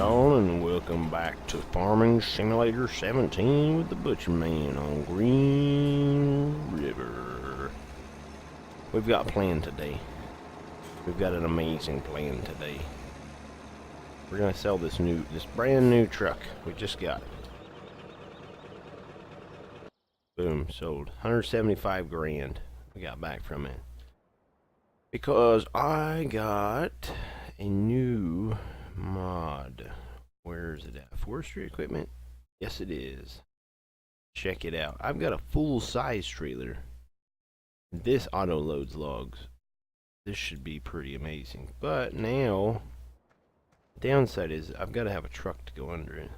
y'all, and welcome back to Farming Simulator 17 with the Butcher Man on Green River. We've got a plan today. We've got an amazing plan today. We're gonna sell this brand new truck. We just got it. Boom, sold. 175 grand we got back from it. Because I got a new mod. Where is it at? Forestry equipment? Yes, it is. Check it out. I've got a full-size trailer. This auto loads logs. This should be pretty amazing. But now, the downside is I've got to have a truck to go under it.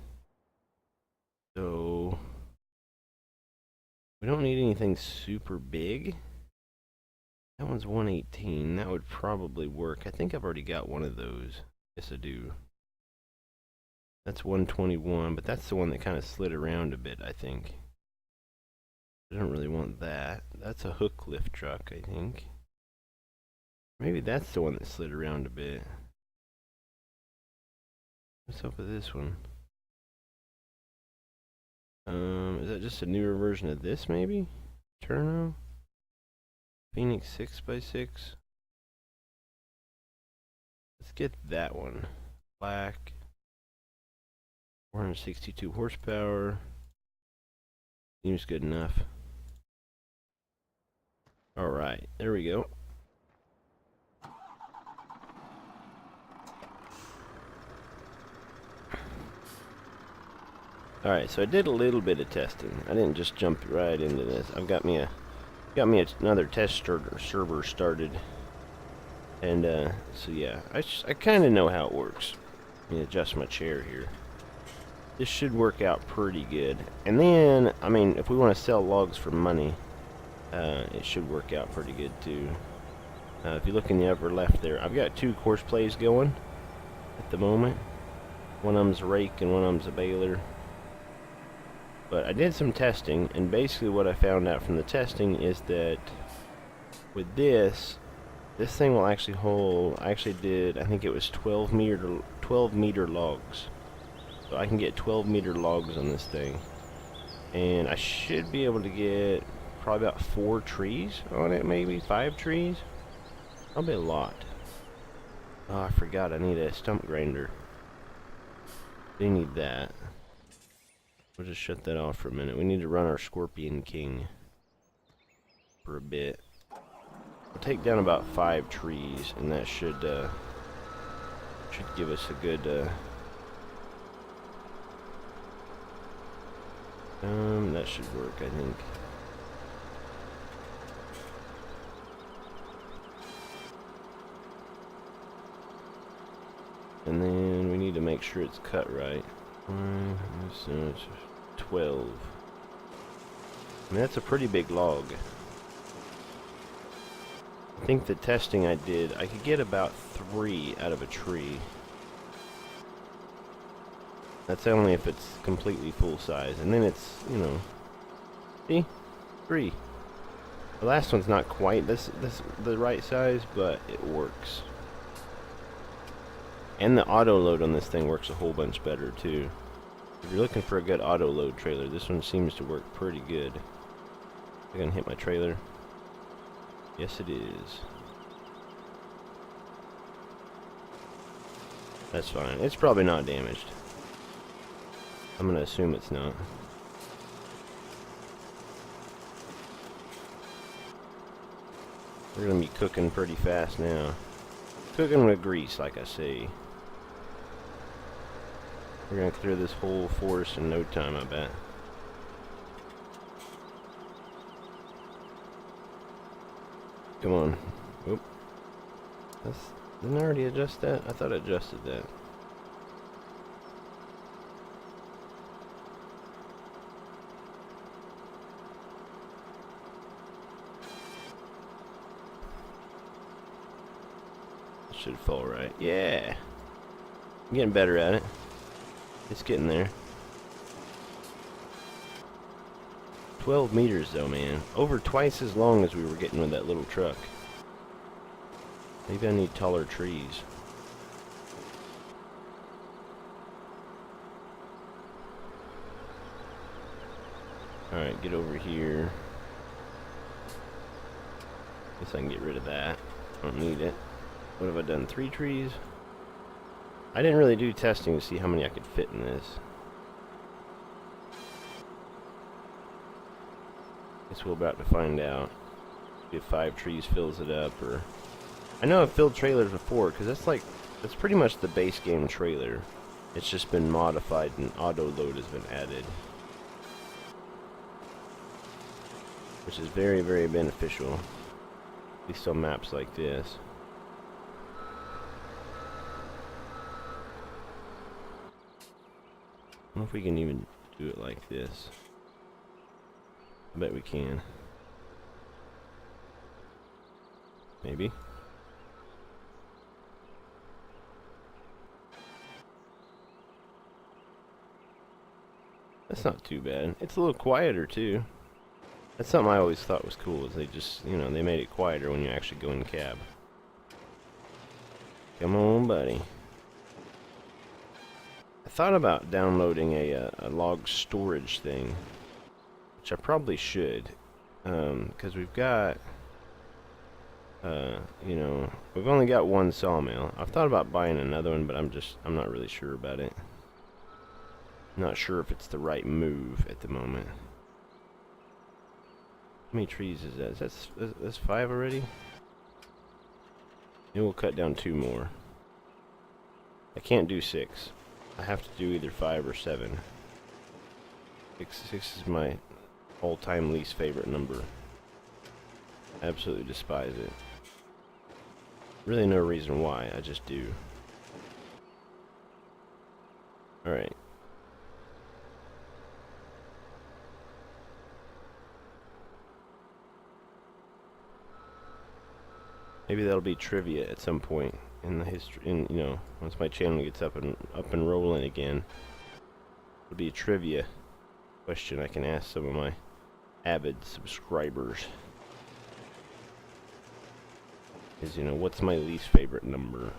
So, we don't need anything super big. That one's 118. That would probably work. I think I've already got one of those. Yes, I do. That's 121, but that's the one that kind of slid around a bit, I think. I don't really want that. That's a hook lift truck, I think. Maybe that's the one that slid around a bit. What's up with this one? Is that just a newer version of this, maybe? Turno? Phoenix 6x6. Let's get that one. Black. 462 horsepower. Seems good enough. Alright, there we go. Alright, so I did a little bit of testing. I didn't just jump right into this. I've got me another test server started. And so yeah, I kind of know how it works. Let me adjust my chair here. This should work out pretty good. And then, I mean, if we want to sell logs for money, it should work out pretty good too. If you look in the upper left there, I've got two course plays going at the moment. One of them's a rake and one of them's a baler. But I did some testing, and basically what I found out from the testing is that with this thing will actually hold, I think it was 12 meter logs. So I can get 12 meter logs on this thing. And I should be able to get probably about 4 trees on it, maybe 5 trees. Probably a lot. Oh, I forgot I need a stump grinder. They need that. We'll just shut that off for a minute. We need to run our Scorpion King for a bit. We'll take down about 5 trees, and that should give us a good that should work, I think. And then we need to make sure it's cut right. So it's 12. I mean, that's a pretty big log. I think the testing I did, I could get about 3 out of a tree. That's only if it's completely full size. And then it's, you know, see? 3. The last one's not quite the right size, but it works. And the auto load on this thing works a whole bunch better too. If you're looking for a good auto load trailer, this one seems to work pretty good. I'm gonna hit my trailer. Yes, it is. That's fine. It's probably not damaged. I'm gonna assume it's not. We're gonna be cooking pretty fast now. Cooking with grease, like I say. We're gonna clear this whole forest in no time, I bet. Come on. Oop. Didn't I already adjust that? I thought I adjusted that. Should fall right. Yeah. I'm getting better at it. It's getting there. 12 meters though, man. Over twice as long as we were getting with that little truck. Maybe I need taller trees. Alright, get over here. Guess I can get rid of that. I don't need it. What have I done? 3 trees? I didn't really do testing to see how many I could fit in this. Guess we're about to find out. If 5 trees fills it up, or... I know I've filled trailers before, because that's pretty much the base game trailer. It's just been modified and auto load has been added. Which is very, very beneficial. At least on maps like this. I don't know if we can even do it like this. I bet we can. Maybe. That's not too bad. It's a little quieter too. That's something I always thought was cool, is they just, you know, they made it quieter when you actually go in cab. Come on, buddy. I thought about downloading a log storage thing, which I probably should, because we've got, you know, we've only got 1 sawmill. I've thought about buying another one, but I'm not really sure about it. Not sure if it's the right move at the moment. How many trees is that? That's 5 already? Maybe we'll cut down 2 more. I can't do 6. I have to do either 5 or 7. 6 is my all-time least favorite number. I absolutely despise it. Really no reason why, I just do. Alright. Maybe that'll be trivia at some point in the history. You know, once my channel gets up and rolling again, it'll be a trivia question I can ask some of my avid subscribers. Is, you know, what's my least favorite number?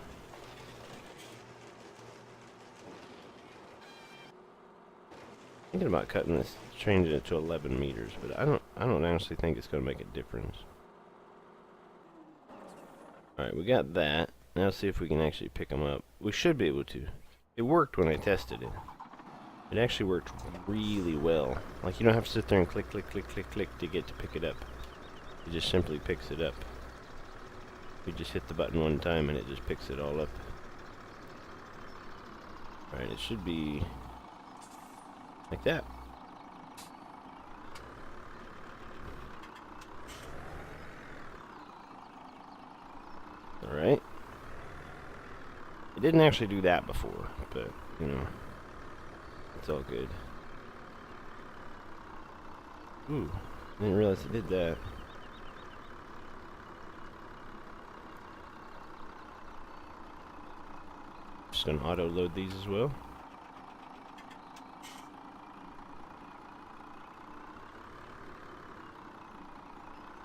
Thinking about cutting this, changing it to 11 meters, but I don't honestly think it's going to make a difference. Alright, we got that. Now let's see if we can actually pick them up. We should be able to. It worked when I tested it. It actually worked really well. Like, you don't have to sit there and click, click, click, click, click to get to pick it up. It just simply picks it up. We just hit the button one time and it just picks it all up. Alright, it should be like that. Alright. It didn't actually do that before, but, you know, it's all good. Ooh, I didn't realize it did that. Just gonna auto load these as well.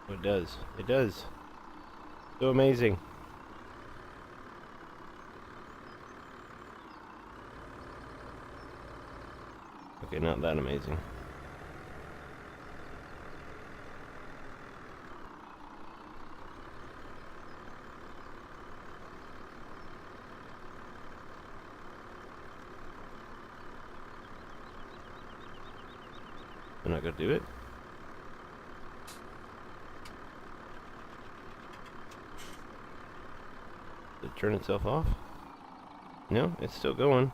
Oh, it does. It does. So amazing. Okay, not that amazing. I'm not gonna do it. Did it turn itself off? No, it's still going.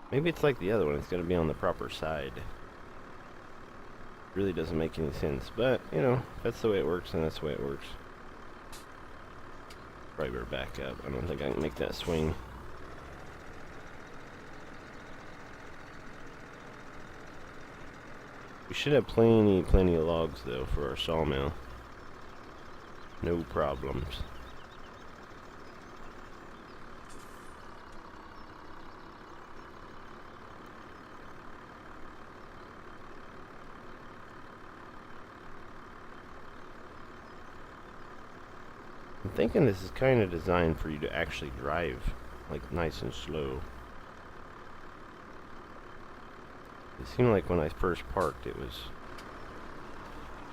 Maybe it's like the other one, it's gotta be on the proper side. Really doesn't make any sense, but, you know, if that's the way it works, then that's the way it works. Probably better back up. I don't think I can make that swing. We should have plenty of logs, though, for our sawmill. No problems. I'm thinking this is kind of designed for you to actually drive, like, nice and slow. It seemed like when I first parked, it was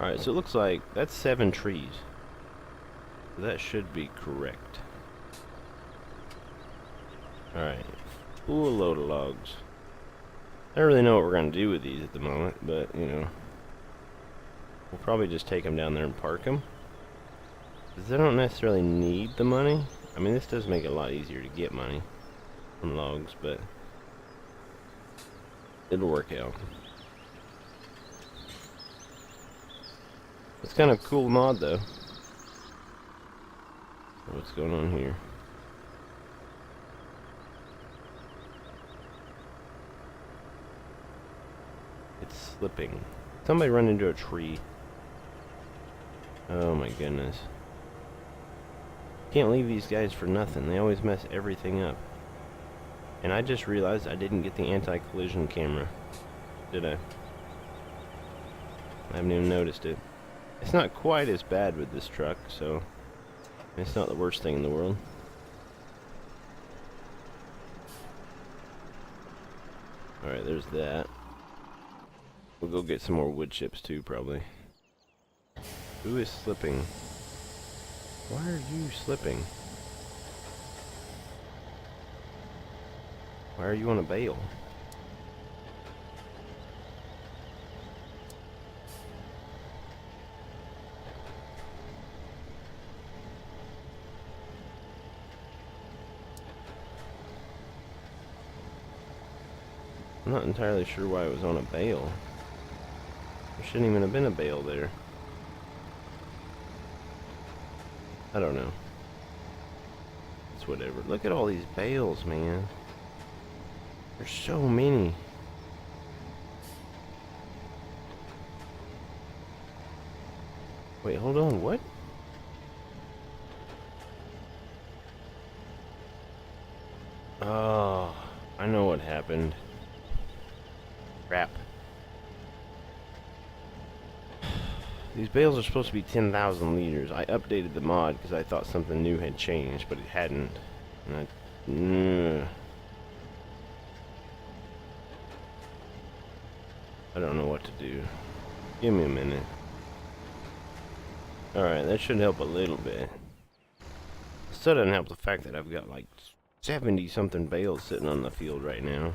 Alright, so it looks like that's 7 trees. So that should be correct. Alright, full load of logs. I don't really know what we're going to do with these at the moment, but, you know, we'll probably just take them down there and park them. Because they don't necessarily need the money. I mean, this does make it a lot easier to get money from logs, but it'll work out. It's kind of a cool mod, though. What's going on here? It's slipping. Somebody run into a tree. Oh my goodness. Can't leave these guys for nothing. They always mess everything up. And I just realized I didn't get the anti-collision camera. Did I? I haven't even noticed it. It's not quite as bad with this truck, so it's not the worst thing in the world. Alright, there's that. We'll go get some more wood chips too, probably. Who is slipping? Why are you slipping? Why are you on a bale? I'm not entirely sure why it was on a bale. There shouldn't even have been a bale there. I don't know. It's whatever. Look at all these bales, man. There's so many. Wait, hold on, what? Oh, I know what happened. Crap. These bales are supposed to be 10,000 liters. I updated the mod because I thought something new had changed, but it hadn't. And I don't know what to do. Give me a minute. Alright, that should help a little bit. Still doesn't help the fact that I've got like 70 something bales sitting on the field right now.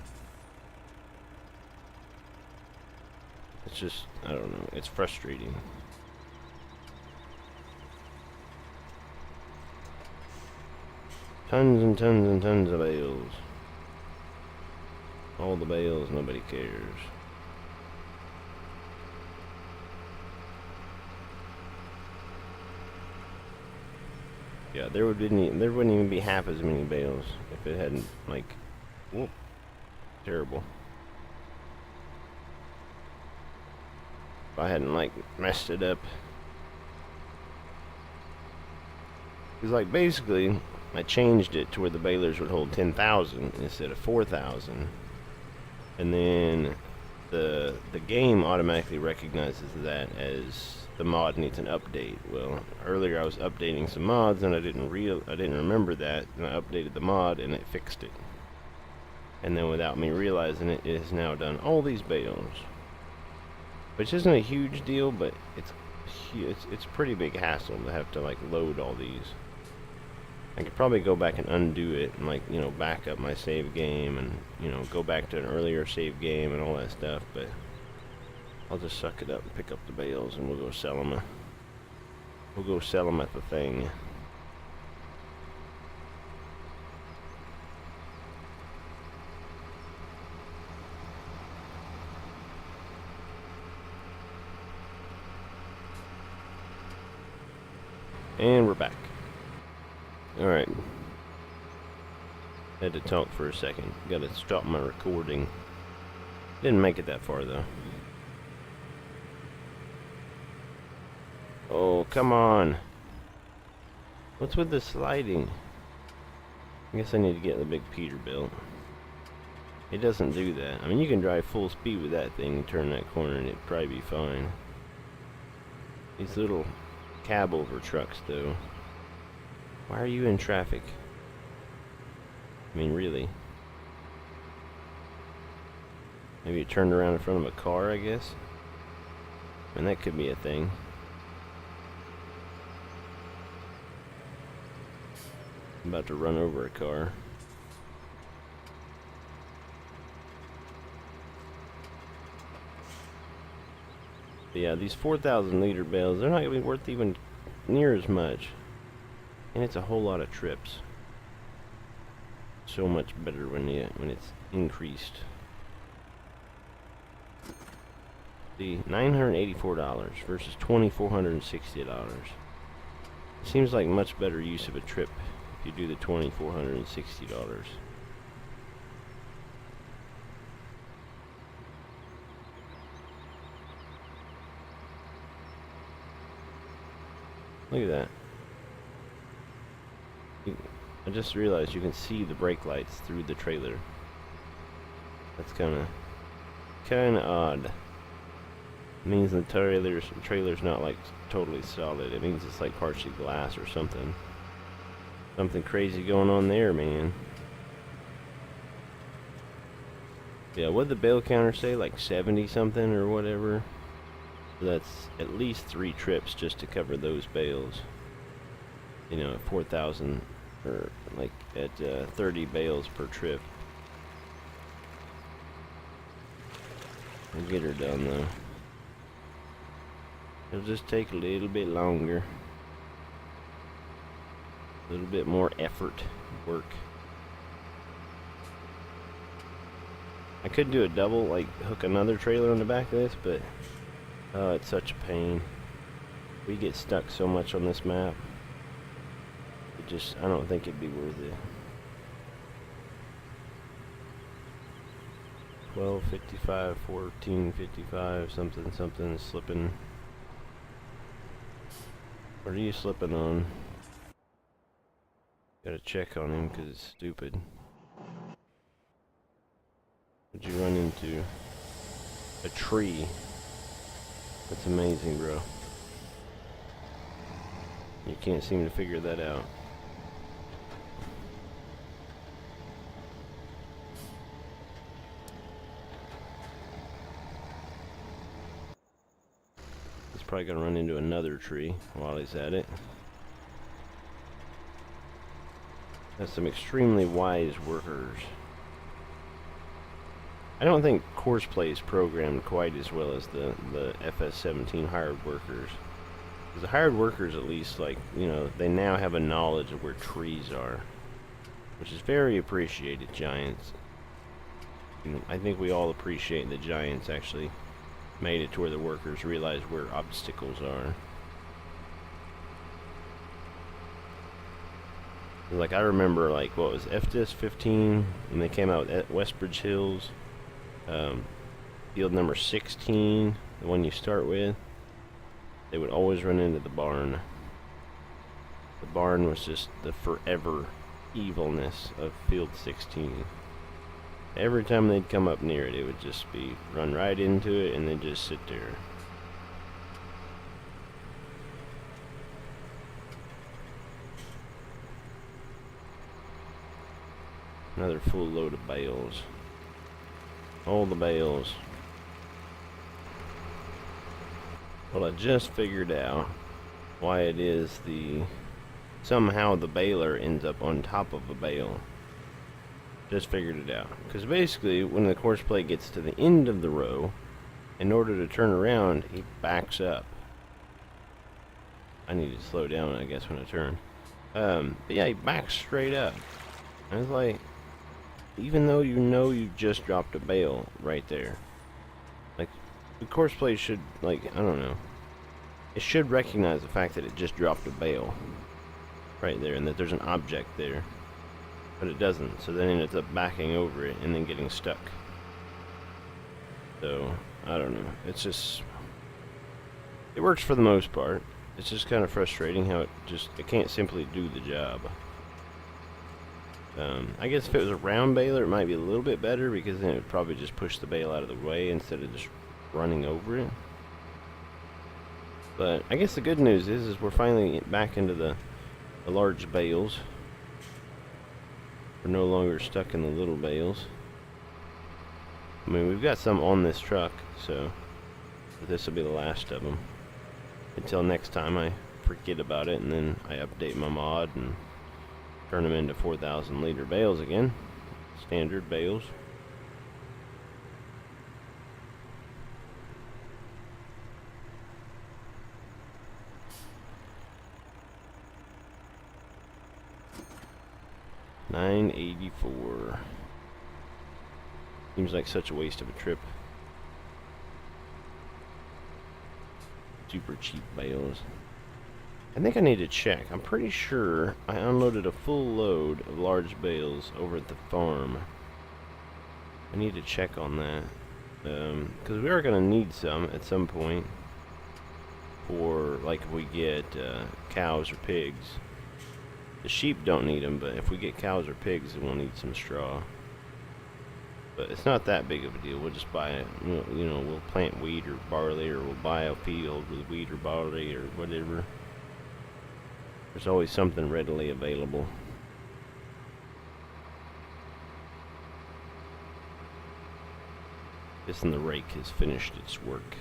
It's just, I don't know, it's frustrating. Tons and tons and tons of bales. All the bales, nobody cares. Yeah, there wouldn't even be half as many bales if it hadn't, like, whoop, terrible. If I hadn't, like, messed it up. Because, like, basically, I changed it to where the balers would hold 10,000 instead of 4,000. And then the game automatically recognizes that as the mod needs an update. Well, earlier I was updating some mods and I didn't remember that, and I updated the mod and it fixed it. And then without me realizing it, it has now done all these bales. Which isn't a huge deal, but it's a pretty big hassle to have to, like, load all these. I could probably go back and undo it and, like, you know, back up my save game and, you know, go back to an earlier save game and all that stuff, but I'll just suck it up and pick up the bales and we'll go sell them. We'll go sell them at the thing. And we're back. Alright. Had to talk for a second. Gotta stop my recording. Didn't make it that far though. Oh, come on. What's with the sliding? I guess I need to get the big Peterbilt. It doesn't do that. I mean, you can drive full speed with that thing and turn that corner and it'd probably be fine. These little cab over trucks though. Why are you in traffic? I mean, really? Maybe you turned around in front of a car, I guess? And that could be a thing. I'm about to run over a car. But yeah, these 4,000 liter bales, they're not going to be worth even near as much. And it's a whole lot of trips. So much better when it's increased. The $984 versus $2,460. Seems like much better use of a trip if you do the $2,460. Look at that. I just realized you can see the brake lights through the trailer. That's kind of odd. It means the trailer's not like totally solid. It means it's like partially glass or something. Something crazy going on there, man. Yeah, what'd the bale counter say? Like 70 something or whatever? So that's at least 3 trips just to cover those bales. You know, at 4,000 or like at 30 bales per trip. I'll get her done though. It'll just take a little bit longer. A little bit more effort, work. I could do a double, like hook another trailer on the back of this, but oh, it's such a pain. We get stuck so much on this map. I don't think it'd be worth it. 1255, 1455, something slipping. What are you slipping on? Gotta check on him because it's stupid. What'd you run into? A tree. That's amazing, bro. You can't seem to figure that out. He's probably gonna run into another tree while he's at it. That's some extremely wise workers. I don't think Courseplay is programmed quite as well as the FS17 hired workers. Because the hired workers, at least, like, you know, they now have a knowledge of where trees are, which is very appreciated, Giants. You know, I think we all appreciate that Giants actually made it to where the workers realize where obstacles are. Like, I remember, like, what was FS17 when they came out at Westbridge Hills, field number 16, the one you start with, they would always run into the barn. The barn was just the forever evilness of field 16. Every time they'd come up near it, it would just be run right into it and then just sit there. Another full load of bales. All the bales. Well, I just figured out why it is somehow the baler ends up on top of a bale. Just figured it out. Because basically, when the Courseplay gets to the end of the row, in order to turn around, he backs up. I need to slow down, I guess, when I turn. But yeah, he backs straight up. And it's like, even though you know you just dropped a bale right there, like, the Courseplay should, like, I don't know, it should recognize the fact that it just dropped a bale right there and that there's an object there, but it doesn't, so then it ends up backing over it and then getting stuck. So, I don't know, it's just, it works for the most part. It's just kind of frustrating how it can't simply do the job. I guess if it was a round baler, it might be a little bit better, because then it would probably just push the bale out of the way instead of just running over it. But I guess the good news is we're finally back into the large bales. We're no longer stuck in the little bales. I mean, we've got some on this truck, so This will be the last of them. Until next time I forget about it and then I update my mod and turn them into 4,000 liter bales again. Standard bales. $9.84. Seems like such a waste of a trip. Super cheap bales. I think I need to check. I'm pretty sure I unloaded a full load of large bales over at the farm. I need to check on that. Because we are going to need some at some point. For, like, if we get cows or pigs. The sheep don't need them, but if we get cows or pigs, then we'll need some straw. But it's not that big of a deal. We'll just buy it. You know, we'll plant wheat or barley, or we'll buy a field with wheat or barley or whatever. There's always something readily available. Guessing the rake has finished its work.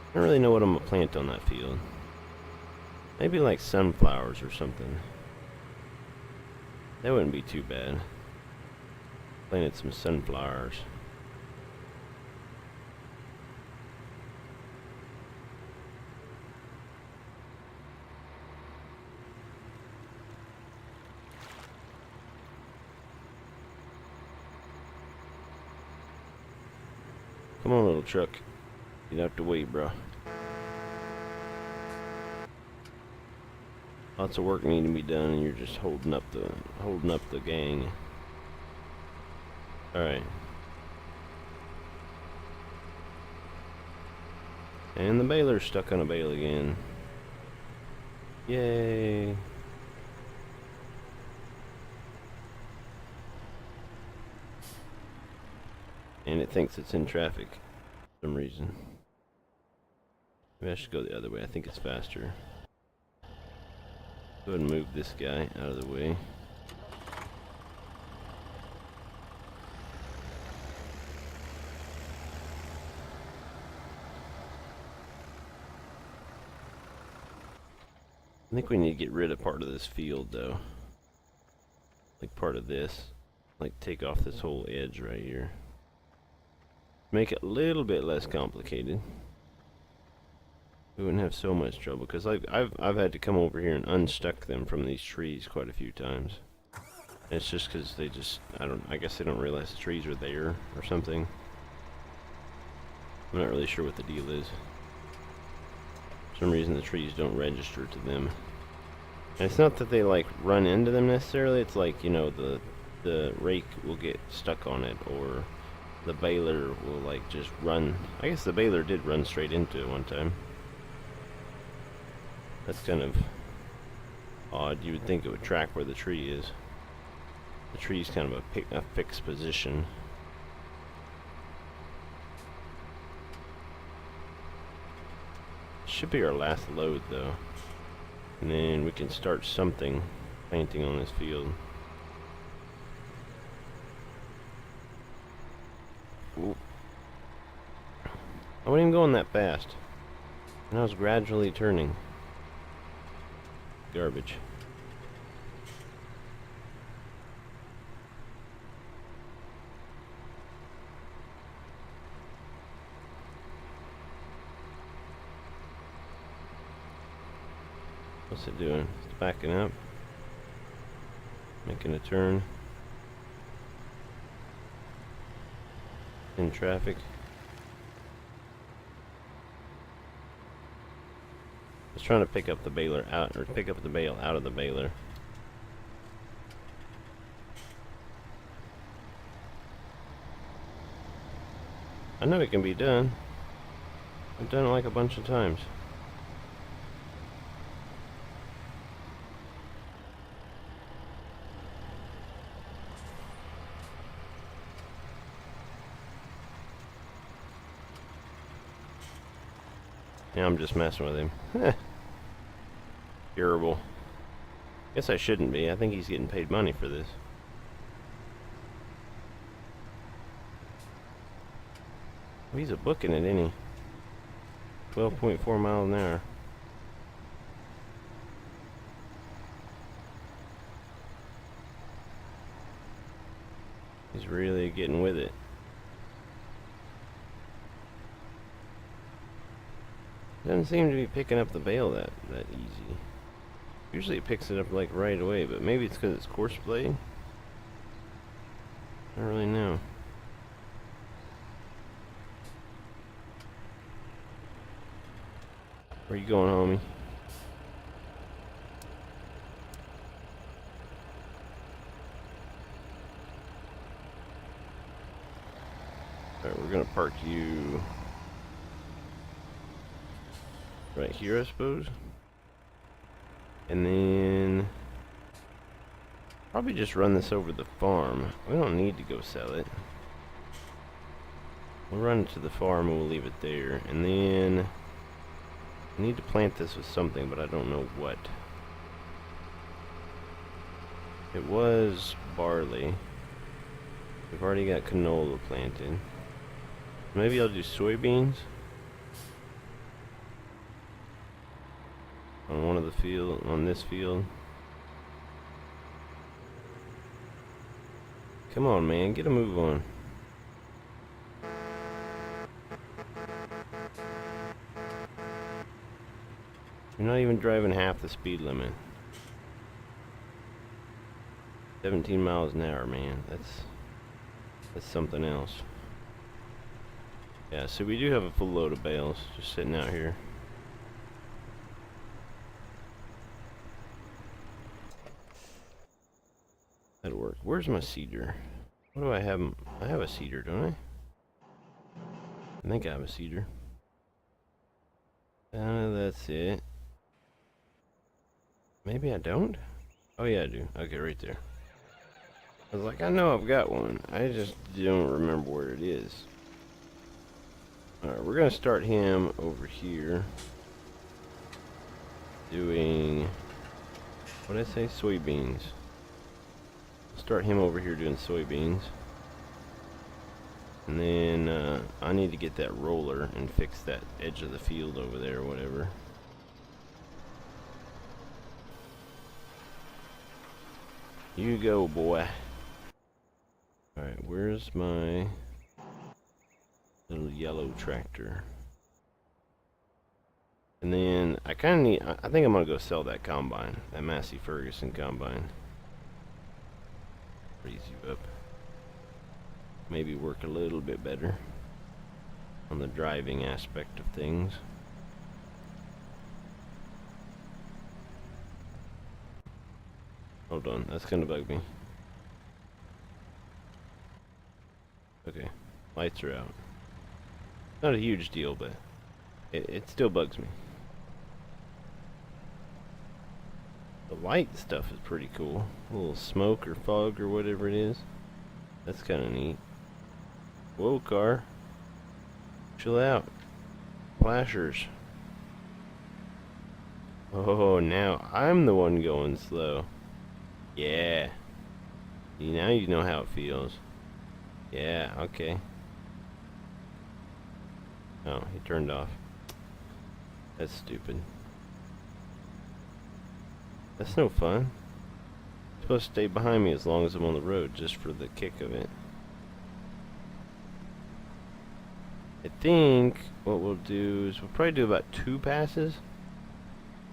I don't really know what I'm gonna plant on that field. Maybe like sunflowers or something. That wouldn't be too bad. Planted some sunflowers. Come on, little truck. Get out the way, bro. Lots of work needing to be done, and you're just holding up the gang. All right. And the baler's stuck on a bale again. Yay! And it thinks it's in traffic for some reason. Maybe I should go the other way. I think it's faster. Go ahead and move this guy out of the way. I think we need to get rid of part of this field though. Like part of this. Like take off this whole edge right here. Make it a little bit less complicated. We wouldn't have so much trouble, because I've had to come over here and unstuck them from these trees quite a few times. And it's just because they just, I guess they don't realize the trees are there or something. I'm not really sure what the deal is. For some reason the trees don't register to them. And it's not that they like run into them necessarily, it's like, you know, the rake will get stuck on it, or the baler will like just run. I guess the baler did run straight into it one time. That's kind of odd. You would think it would track where the tree is. The tree's kind of a fixed position. Should be our last load though. And then we can start something planting on this field. Ooh. I wasn't even going that fast. And I was gradually turning. Garbage. What's it doing? It's backing up. Making a turn. In traffic. Just trying to pick up the baler out, or pick up the bale out of the baler. I know it can be done. I've done it like a bunch of times. Yeah, I'm just messing with him. Durable. Guess I shouldn't be. I think he's getting paid money for this. He's a booking it, ain't he? 12.4 miles an hour. He's really getting with it. Doesn't seem to be picking up the veil that easy. Usually it picks it up like right away, but maybe it's because it's coarse blade. I don't really know. Where you going, homie? Alright, we're gonna park you right here, I suppose. And then probably just run this over the farm. We don't need to go sell it. We'll run it to the farm and we'll leave it there. And then I need to plant this with something, but I don't know what. It was barley. We've already got canola planted. Maybe I'll do soybeans on one of the field, on this field. Come on, man, get a move on. You're not even driving half the speed limit. 17 miles an hour, man. That's something else. Yeah, so we do have a full load of bales just sitting out here. That'll work. Where's my seeder? What do I have? I have a seeder, don't I? I think I have a seeder. That's it. Maybe I don't? Oh yeah, I do. Okay, right there. I was like, I know I've got one. I just don't remember where it is. Alright, we're gonna start him over here. Doing... what did I say? Soybeans. Start him over here doing soybeans. And then, I need to get that roller and fix that edge of the field over there or whatever. You go, boy. Alright, where's my little yellow tractor? And then, I kinda need, I think I'm gonna go sell that combine. That Massey Ferguson combine. Raise you up. Maybe work a little bit better on the driving aspect of things. Hold on, that's gonna bug me. Okay, lights are out. Not a huge deal, but it still bugs me. The light stuff is pretty cool. A little smoke or fog or whatever it is. That's kind of neat. Whoa, car. Chill out. Flashers. Oh, now I'm the one going slow. Yeah. Now you know how it feels. Yeah, okay. Oh, he turned off. That's stupid. That's no fun. You're supposed to stay behind me as long as I'm on the road, just for the kick of it. I think what we'll do is we'll probably do about 2 passes.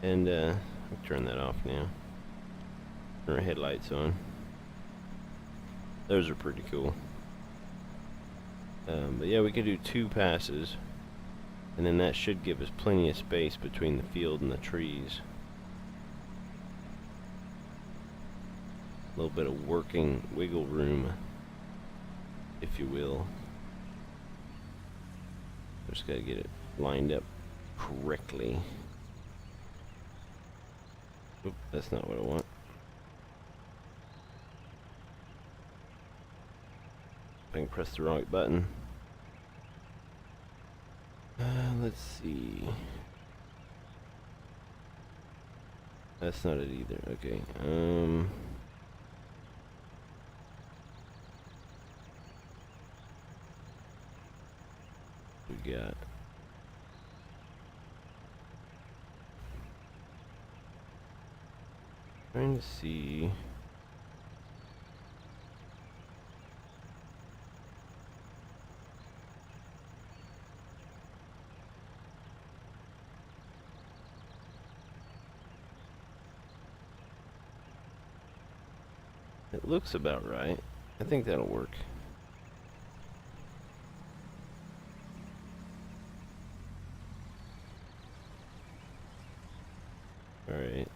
And, I'll turn that off now. Turn our headlights on. Those are pretty cool. But yeah, we can do 2 passes. And then that should give us plenty of space between the field and the trees. A little bit of working wiggle room, if you will. Just gotta get it lined up correctly. Oop, that's not what I want. I can press the wrong button. Let's see. That's not it either. Okay. got? Trying to see. It looks about right. I think that'll work. Alright.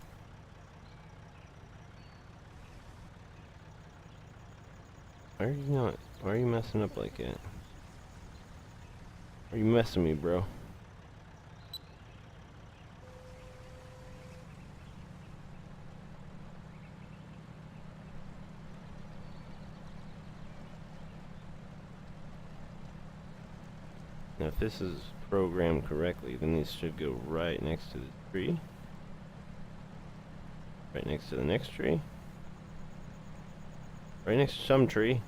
Why are you messing up like that? Are you messing me, bro? Now, if this is programmed correctly, then these should go right next to the tree. Right next to the next tree. Right next to some tree.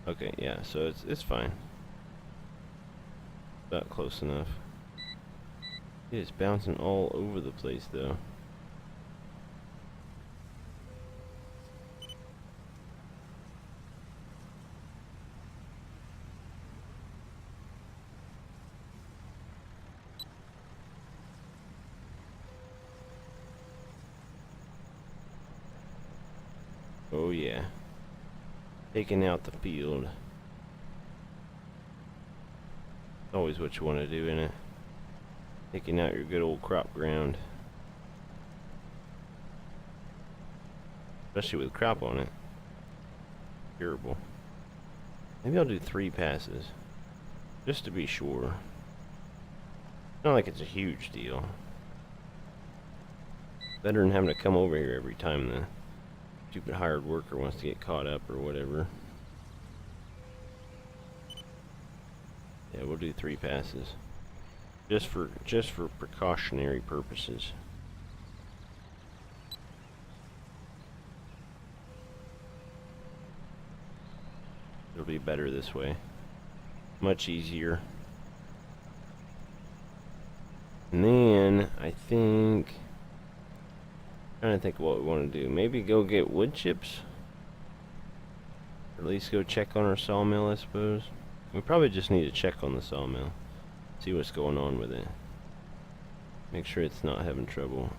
Okay, yeah, so it's fine. About close enough. It is bouncing all over the place, though. Oh yeah. Taking out the field. Always what you want to do, innit? Taking out your good old crop ground. Especially with crop on it. Terrible. Maybe I'll do 3 passes. Just to be sure. Not like it's a huge deal. Better than having to come over here every time the stupid hired worker wants to get caught up or whatever. Yeah, we'll do 3 passes. Just for precautionary purposes. It'll be better this way. Much easier. And then I think, trying to think of what we want to do. Maybe go get wood chips. Or at least go check on our sawmill, I suppose. We probably just need to check on the sawmill. See what's going on with it. Make sure it's not having trouble.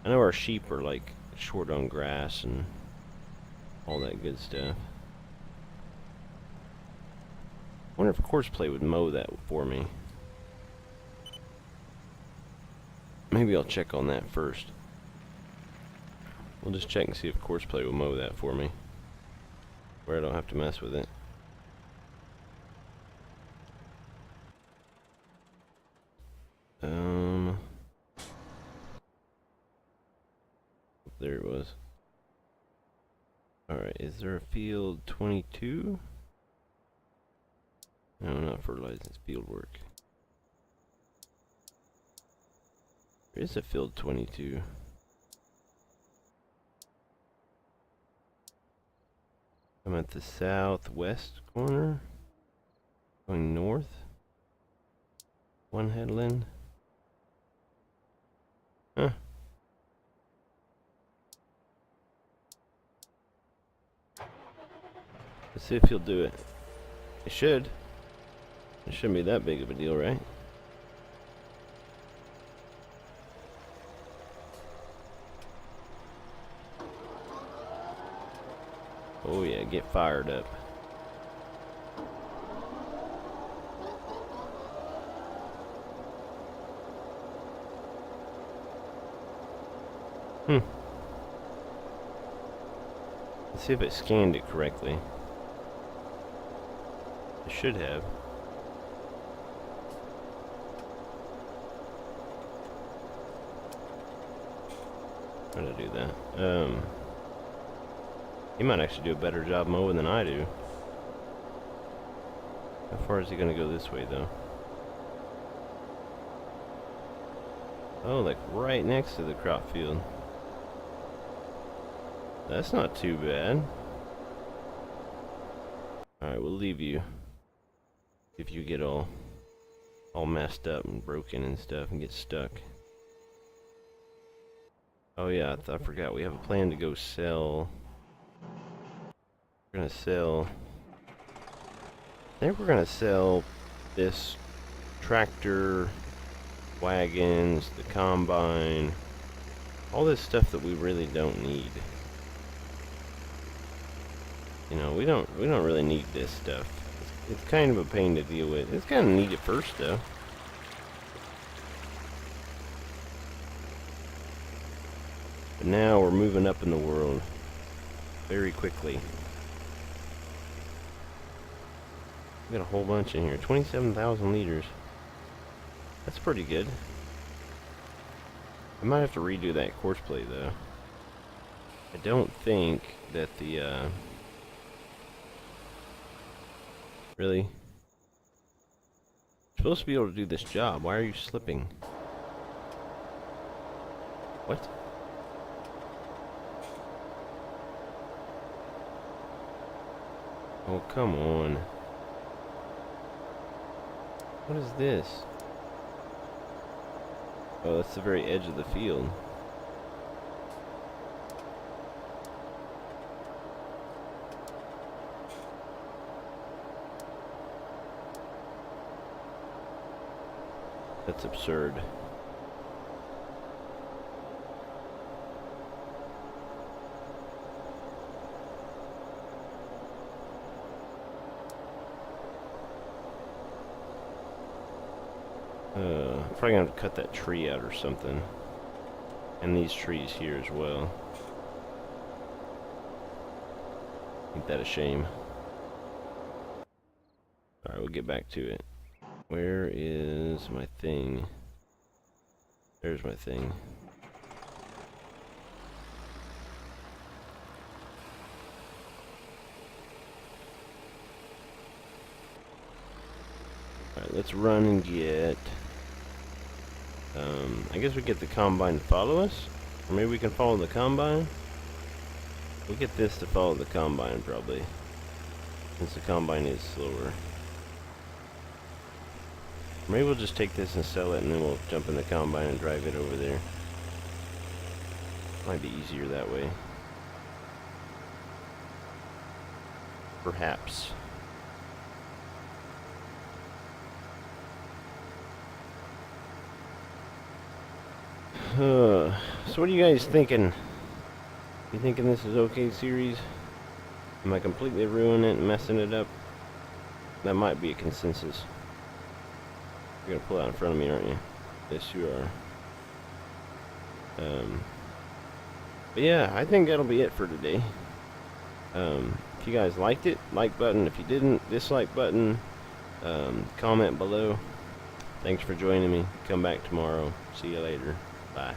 I know our sheep are like short on grass and all that good stuff. I wonder if Courseplay would mow that for me. Maybe I'll check on that first. We'll just check and see if Courseplay will mow that for me, where I don't have to mess with it. There it was. Alright, is there a field 22? No, not fertilizing, it's field work. There is a field 22. I'm at the southwest corner. Going north. One headland. Huh. Let's see if he'll do it. It should. It shouldn't be that big of a deal, right? Oh yeah, get fired up. Let's see if it scanned it correctly. It should have. How did I do that? He might actually do a better job mowing than I do. How far is he gonna go this way, though? Oh, like right next to the crop field. That's not too bad. Alright, we'll leave you. if you get all messed up and broken and stuff and get stuck. Oh yeah, I forgot we have a plan to go sell. We're gonna sell. I think we're gonna sell this tractor, wagons, the combine, all this stuff that we really don't need. You know, we don't really need this stuff. It's kind of a pain to deal with. It's kind of neat at first though. But now we're moving up in the world very quickly. We got a whole bunch in here. 27,000 liters. That's pretty good. I might have to redo that course play though. I don't think that the really? You're supposed to be able to do this job. Why are you slipping? What? Oh, come on. What is this? Oh, that's the very edge of the field. That's absurd. Probably gonna have to cut that tree out or something. And these trees here as well. Ain't that a shame? Alright, we'll get back to it. Where is my thing? There's my thing. Alright, let's run and get... I guess we get the combine to follow us? Or maybe we can follow the combine? We'll get this to follow the combine, probably. Since the combine is slower. Maybe we'll just take this and sell it, and then we'll jump in the combine and drive it over there. Might be easier that way. Perhaps. So what are you guys thinking? You thinking this is okay series? Am I completely ruining it and messing it up? That might be a consensus. You're gonna pull out in front of me, aren't you? Yes, you are. But yeah, I think that'll be it for today. If you guys liked it, like button. If you didn't, dislike button. Comment below. Thanks for joining me. Come back tomorrow. See you later. Bye.